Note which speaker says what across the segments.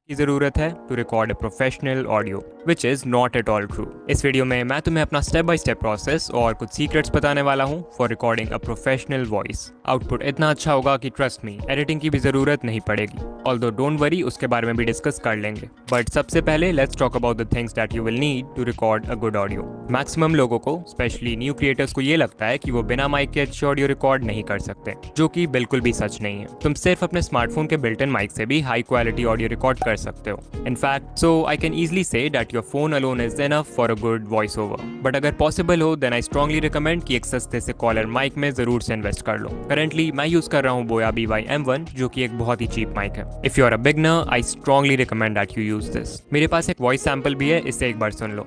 Speaker 1: की जरूरत है to record a professional audio, which is not at all true. इस वीडियो में मैं तुम्हें अपना स्टेप बाय स्टेप प्रोसेस और कुछ सीक्रेट्स बताने वाला हूँ for recording a professional voice. Output इतना अच्छा होगा कि ट्रस्ट मी, एडिटिंग की भी जरूरत नहीं पड़ेगी। ऑल्दो डोंट वरी, उसके बारे में भी डिस्कस कर लेंगे। बट सबसे पहले let's talk about the things that you will need to record a good audio. Maximum लोगों को, स्पेशली न्यू क्रिएटर्स को, ये लगता है कि वो बिना माइक के अच्छे ऑडियो रिकॉर्ड नहीं कर सकते, जो कि बिल्कुल भी सच नहीं है। तुम सिर्फ अपने स्मार्टफोन के बिल्ट इन माइक से भी हाई क्वालिटी ऑडियो रिकॉर्ड कर सकते हो। In fact so I can easily say that your phone alone is enough for a good voice over. But अगर पॉसिबल हो देन आई स्ट्रांगली रिकमेंड कि एक सस्ते से कॉलर माइक में जरूर से इन्वेस्ट कर लो। करेंटली मैं यूज कर रहा हूँ बोया BY-M1, जो कि एक बहुत ही चीप माइक है। If you are a beginner I strongly recommend that you use this. मेरे पास एक वॉइस सैंपल भी है, इससे एक बार सुन लो।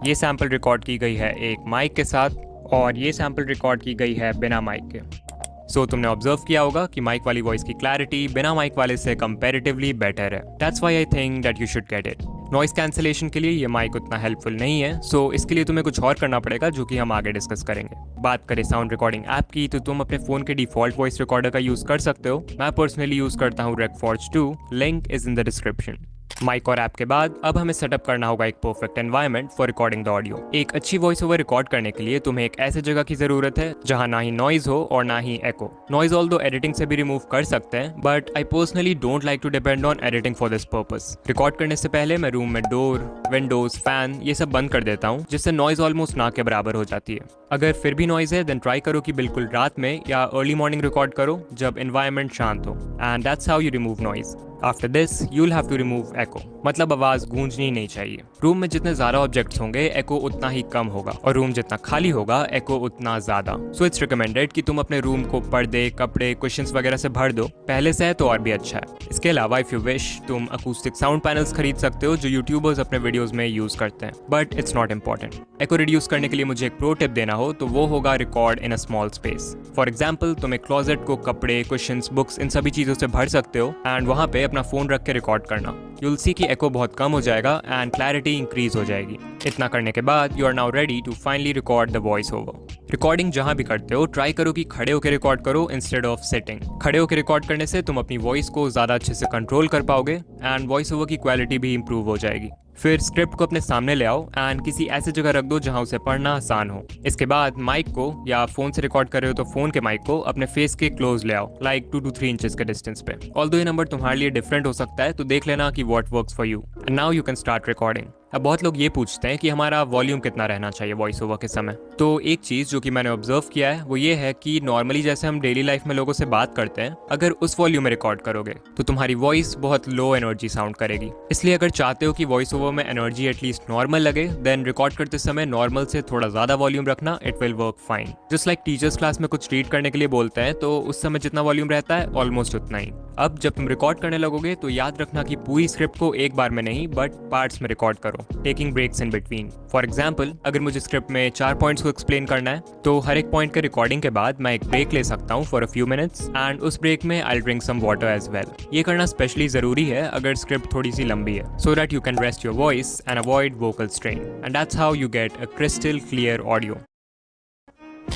Speaker 1: ये सैंपल रिकॉर्ड की गई है एक माइक के साथ और ये सैंपल रिकॉर्ड की गई है बिना माइक के। सो तुमने ऑब्जर्व किया होगा कि माइक वाली वॉइस की क्लैरिटी बिना माइक वाले से कंपैरेटिवली बेटर है। That's why I think that you should get it. Noise cancellation के लिए ये माइक उतना हेल्पफुल नहीं है, सो इसके लिए तुम्हें कुछ और करना पड़ेगा, जो कि हम आगे डिस्कस करेंगे। बात करें साउंड रिकॉर्डिंग ऐप की, तो तुम अपने फोन के डिफॉल्ट वॉइस रिकॉर्डर का यूज कर सकते हो। मैं पर्सनली यूज करता हूँ Recforge 2, link is in the description. Mic और ऐप के बाद अब हमें सेटअप करना होगा एक perfect environment for recording the audio. एक अच्छी वॉइस ओवर रिकॉर्ड करने के लिए तुम्हें एक ऐसे जगह की जरूरत है जहां ना ही नॉइज हो और ना ही एको। नॉइज ऑल्दो एडिटिंग से भी रिमूव कर सकते हैं, but I personally don't like to depend on editing for this purpose. Record करने से पहले मैं रूम में डोर, विंडोज, फैन ये सब बंद कर देता हूँ, जिससे नॉइज ऑलमोस्ट ना के बराबर हो जाती है। अगर फिर भी नॉइज है देन ट्राई करो कि बिल्कुल रात में या अर्ली मॉर्निंग रिकॉर्ड करो जब एनवायरनमेंट शांत हो, and that's how you remove noise. After this you'll have to remove echo, मतलब आवाज गूंजनी नहीं चाहिए। रूम में जितने ज्यादा ऑब्जेक्ट्स होंगे एको उतना ही कम होगा, और रूम जितना खाली होगा एको उतना ज्यादा। सो इट्स रिकमेंडेड कि तुम अपने रूम को पर्दे, कपड़े, कुशन्स वगैरह से भर दो। पहले से है तो और भी अच्छा है। इसके अलावा इफ यू विश तुम अकूस्टिक साउंड पैनल्स खरीद सकते हो, जो यूट्यूबर्स अपने वीडियोस में यूज करते हैं, but it's not important. Echo reduce करने के लिए मुझे एक प्रो टिप देना हो तो वो होगा record in a small space. For example तुम एक क्लोजेट को कपड़े, कुशन्स, बुक्स इन सभी चीजों से भर सकते हो, एंड वहां पे अपना फोन रख के रिकॉर्ड करना। यूल सी कि एको बहुत कम हो जाएगा एंड क्लैरिटी इंक्रीज हो जाएगी। इतना करने के बाद you are now ready to finally record the voice over. Recording जहां भी करते हो ट्राई करो कि खड़े होकर रिकॉर्ड करो इंस्टेड ऑफ सिटिंग। खड़े होकर रिकॉर्ड करने से तुम अपनी वॉइस को ज्यादा अच्छे से कंट्रोल कर पाओगे एंड वॉइस ओवर की क्वालिटी भी इंप्रूव हो जाएगी। फिर स्क्रिप्ट को अपने सामने ले आओ एंड किसी ऐसी जगह रख दो जहां उसे पढ़ना आसान हो। इसके बाद माइक को, या फोन से रिकॉर्ड कर रहे हो तो फोन के माइक को अपने फेस के क्लोज ले आओ, लाइक 2 to 3 इंचेस के डिस्टेंस पे। ऑल्दो ये नंबर तुम्हारे लिए डिफरेंट हो सकता है, तो देख लेना कि what works for you. And now you can start recording. अब बहुत लोग ये पूछते हैं कि हमारा वॉल्यूम कितना रहना चाहिए वॉइस ओवर के समय। तो एक चीज जो कि मैंने ऑब्जर्व किया है वो ये है कि नॉर्मली जैसे हम डेली लाइफ में लोगों से बात करते हैं, अगर उस वॉल्यूम में रिकॉर्ड करोगे तो तुम्हारी वॉइस बहुत लो एनर्जी साउंड करेगी। इसलिए अगर चाहते हो कि वॉइस ओवर में एनर्जी एटलीस्ट नॉर्मल लगे, देन रिकॉर्ड करते समय नॉर्मल से थोड़ा ज्यादा वॉल्यूम रखना, it will work fine. Just like teachers class में कुछ रीड करने के लिए बोलते हैं तो उस समय जितना वॉल्यूम रहता है ऑलमोस्ट उतना ही। अब जब तुम रिकॉर्ड करने लगोगे तो याद रखना कि पूरी स्क्रिप्ट को एक बार में नहीं बट पार्ट्स में रिकॉर्ड करो, taking breaks in between. For example अगर मुझे स्क्रिप्ट में 4 पॉइंट्स को एक्सप्लेन करना है तो हर एक पॉइंट के रिकॉर्डिंग के बाद मैं एक ब्रेक ले सकता हूँ for a few minutes, and उस ब्रेक में I drink some water as well. ये करना स्पेशली जरूरी है अगर स्क्रिप्ट थोड़ी सी लंबी है, so that you can rest your voice and avoid vocal strain, and that's how you get a crystal clear audio.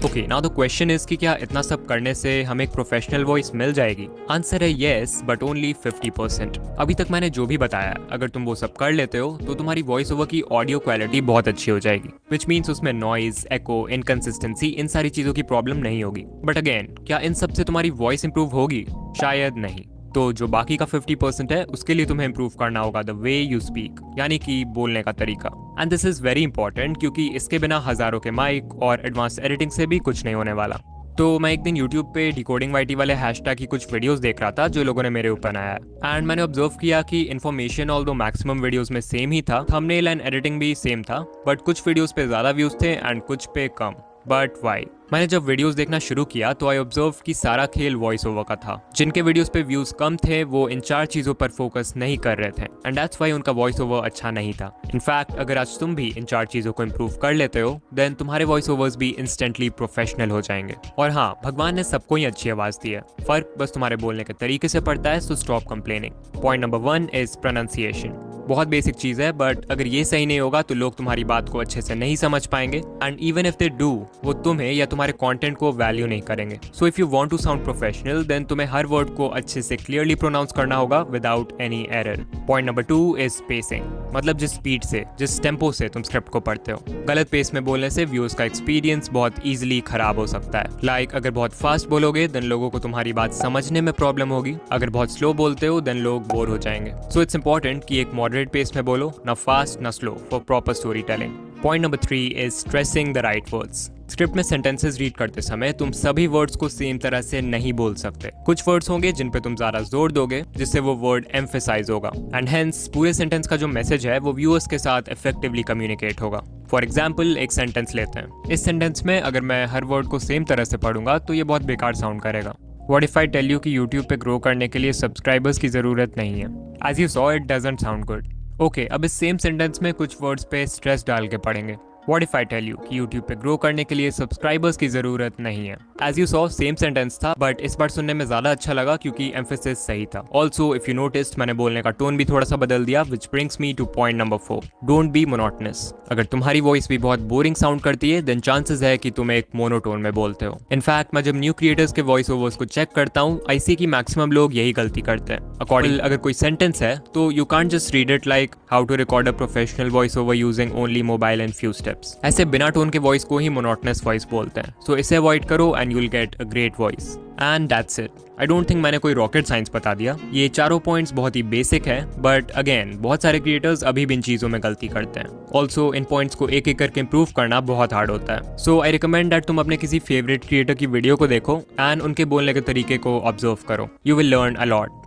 Speaker 1: Okay, now the question is कि क्या इतना सब करने से हमें एक प्रोफेशनल वॉइस मिल जाएगी? आंसर है येस, बट ओनली 50%। अभी तक मैंने जो भी बताया, अगर तुम वो सब कर लेते हो तो तुम्हारी वॉइस ओवर की ऑडियो क्वालिटी बहुत अच्छी हो जाएगी, विच मीन्स उसमें नॉइज, एको, इनकंसिस्टेंसी, इन सारी चीजों की प्रॉब्लम नहीं होगी। बट अगेन, क्या इन सब से तुम्हारी वॉइस इंप्रूव होगी? शायद नहीं। तो जो बाकी का 50% है उसके लिए तुम्हें इंप्रूव करना होगा द वे यू स्पीक, यानी कि बोलने का तरीका। And this is very important क्योंकि इसके बिना हजारों के माइक और एडवांस एडिटिंग से भी कुछ नहीं होने वाला। तो मैं एक दिन YouTube पे डिकोडिंग वाईटी वाले हैशटैग की कुछ वीडियोस देख रहा था जो लोगों ने मेरे ऊपर बनाया है, एंड मैंने ऑब्जर्व किया कि इन्फॉर्मेशन ऑल्दो मैक्सिमम वीडियोस में सेम ही था, थंबनेल एंड एडिटिंग भी सेम था, बट कुछ वीडियोस पे ज्यादा व्यूज थे एंड कुछ पे कम। But why? मैंने जब वीडियोस देखना शुरू किया तो आई ऑब्जर्व कि सारा खेल वॉइस ओवर का था। जिनके वीडियोस पे व्यूज कम थे वो इन 4 चीजों पर फोकस नहीं कर रहे थे, एंड दैट्स व्हाई उनका वॉइस ओवर अच्छा नहीं था। इनफैक्ट अगर आज तुम भी इन 4 चीजों को इंप्रूव कर लेते हो देन तुम्हारे वॉइस ओवर्स भी इंस्टेंटली प्रोफेशनल हो जाएंगे। और हाँ, भगवान ने सबको ही अच्छी आवाज दी है, फर्क बस तुम्हारे बोलने के तरीके से पड़ता है, so stop complaining. Point number 1 is pronunciation. बहुत बेसिक चीज है, बट अगर ये सही नहीं होगा तो लोग तुम्हारी बात को अच्छे से नहीं समझ पाएंगे, and even if they do, वो तुम्हें या तुम्हारे कंटेंट को वैल्यू नहीं करेंगे। So if you want to sound professional, then तुम्हें हर वर्ड को अच्छे से क्लियरली प्रोनाउंस करना होगा without any error. Point number 2 is spacing, मतलब जिस स्पीड से, जिस टेम्पो से तुम स्क्रिप्ट को पढ़ते हो। गलत पेस में बोलने से व्यूअर्स का एक्सपीरियंस बहुत इजीली खराब हो सकता है। लाइक अगर बहुत फास्ट बोलोगे देन लोगों को तुम्हारी बात समझने में प्रॉब्लम होगी, अगर बहुत स्लो बोलते हो देन लोग बोर हो जाएंगे। सो इट्स इंपॉर्टेंट कि एक मॉडरेट पेस में बोलो, ना फास्ट ना slow, for proper story telling. Point number 3 is stressing the right words. Script में सेंटेंसेस रीड करते समय तुम सभी वर्ड्स को सेम तरह से नहीं बोल सकते। कुछ वर्ड्स होंगे जिन पे तुम ज्यादा जोर दोगे, जिससे वो वर्ड एम्फेसाइज होगा, एंड हेंस पूरे सेंटेंस का जो मैसेज है वो व्यूअर्स के साथ इफेक्टिवली कम्युनिकेट होगा। फॉर एग्जाम्पल, एक सेंटेंस लेते हैं। इस सेंटेंस में अगर मैं हर वर्ड को सेम तरह से पढ़ूंगा तो ये बहुत बेकार साउंड करेगा। What if I tell you कि YouTube पे ग्रो करने के लिए सब्सक्राइबर्स की जरूरत नहीं है? As you saw, it doesn't sound good. Okay, अब इस सेम सेंटेंस में कुछ वर्ड्स पे स्ट्रेस डाल के पढ़ेंगे। What if I tell you कि YouTube पे ग्रो करने के लिए सब्सक्राइबर्स की जरूरत नहीं है? As you saw, same sentence था, बट इस बार सुनने में ज्यादा अच्छा लगा क्योंकि एम्फेसिस सही था। Also, if you noticed, मैंने बोलने का टोन भी थोड़ा सा बदल दिया, which brings me to point number 4. Don't be monotonous. अगर तुम्हारी वॉइस भी बहुत बोरिंग साउंड करती है, देन चांसेस है कि तुम एक मोनोटोन में बोलते हो। इनफैक्ट मैं जब न्यू क्रिएटर्स के वॉइस ओवर्स को चेक करता हूँ, आई सी कि मैक्सिमम लोग यही गलती करते हैं। अकॉर्डिंग अगर कोई सेंटेंस है तो you can't just read it like how to record a professional voice over using only mobile and few steps. ऐसे बिना टोन के वॉइस को ही मोनोटोनस वॉइस बोलते हैं। सो इसे अवॉइड करो and you will get a great voice. And that's it. I don't think मैंने कोई रॉकेट साइंस बता दिया। ये चारों पॉइंट्स बहुत ही बेसिक है, बट अगेन बहुत सारे क्रिएटर्स अभी भी इन चीजों में गलती करते हैं। ऑल्सो इन पॉइंट्स को एक एक करके इंप्रूव करना बहुत हार्ड होता है। सो आई रिकमेंड दैट तुम अपने किसी फेवरेट क्रिएटर की वीडियो को देखो एंड उनके बोलने के तरीके को ऑब्जर्व करो। You will learn a lot.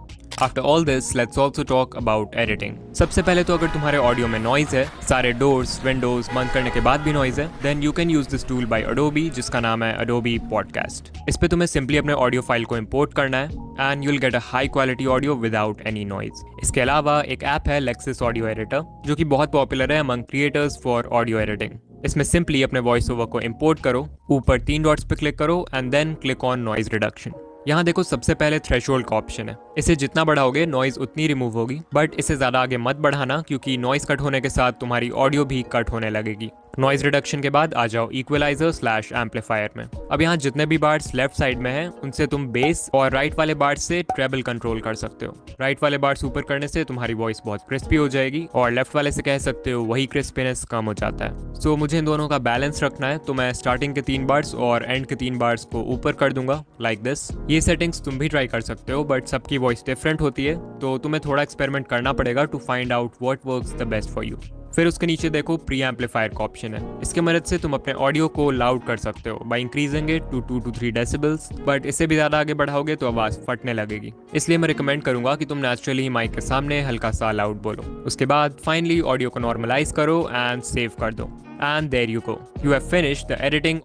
Speaker 1: After all this, let's also talk about editing. सबसे पहले तो अगर तुम्हारे ऑडियो में नॉइज है, सारे डोर्स विंडोज बंद करने के बाद भी नॉइज है, then you can use this tool by Adobe जिसका नाम है Adobe Podcast. इस पे तुम्हें सिंपली अपने ऑडियो फाइल को इंपोर्ट करना है and you'll get a high quality audio without any noise. इसके अलावा एक ऐप है Lexis Audio Editor जो कि बहुत पॉपुलर है among creators for audio editing. इसमें सिंपली अपने वॉइस ओवर को इंपोर्ट करो, ऊपर 3 डॉट्स पे क्लिक करो and then click on noise reduction. यहाँ देखो सबसे पहले थ्रेशोल्ड का ऑप्शन है। इसे जितना बढ़ाओगे नॉइज उतनी रिमूव होगी, बट इसे ज्यादा आगे मत बढ़ाना क्योंकि नॉइज कट होने के साथ तुम्हारी ऑडियो भी कट होने लगेगी। नॉइज रिडक्शन के बाद आ जाओ इक्वलाइजर/एम्पलीफायर में। अब यहाँ जितने भी बार्स लेफ्ट साइड में हैं उनसे तुम बेस और राइट वाले बार्स से ट्रेबल कंट्रोल कर सकते हो। राइट वाले बार्स ऊपर करने से तुम्हारी वॉइस बहुत क्रिस्पी हो जाएगी और लेफ्ट वाले से कह सकते हो वही क्रिस्पीनेस कम हो जाता है। सो मुझे इन दोनों का बैलेंस रखना है, तो मैं स्टार्टिंग के 3 बार्स और एंड के 3 बार्स को ऊपर कर दूंगा लाइक दिस। ये सेटिंग्स तुम भी ट्राई कर सकते हो, बट सबकी वॉइस डिफरेंट होती है तो तुम्हें थोड़ा एक्सपेरिमेंट करना पड़ेगा to find out what works the best for you. फिर उसके नीचे देखो प्री एम्पलीफायर का ऑप्शन है। इसके मदद से तुम अपने ऑडियो को लाउड कर सकते हो by increasing it to 2 to 3 decibels, but इससे भी ज्यादा आगे बढ़ाओगे तो आवाज फटने लगेगी। इसलिए मैं रिकमेंड करूंगा कि तुम नेचुरली माइक के सामने हल्का सा लाउड बोलो। उसके बाद फाइनली ऑडियो को नॉर्मलाइज करो एंड सेव कर दो। And there you go, you have finished the editing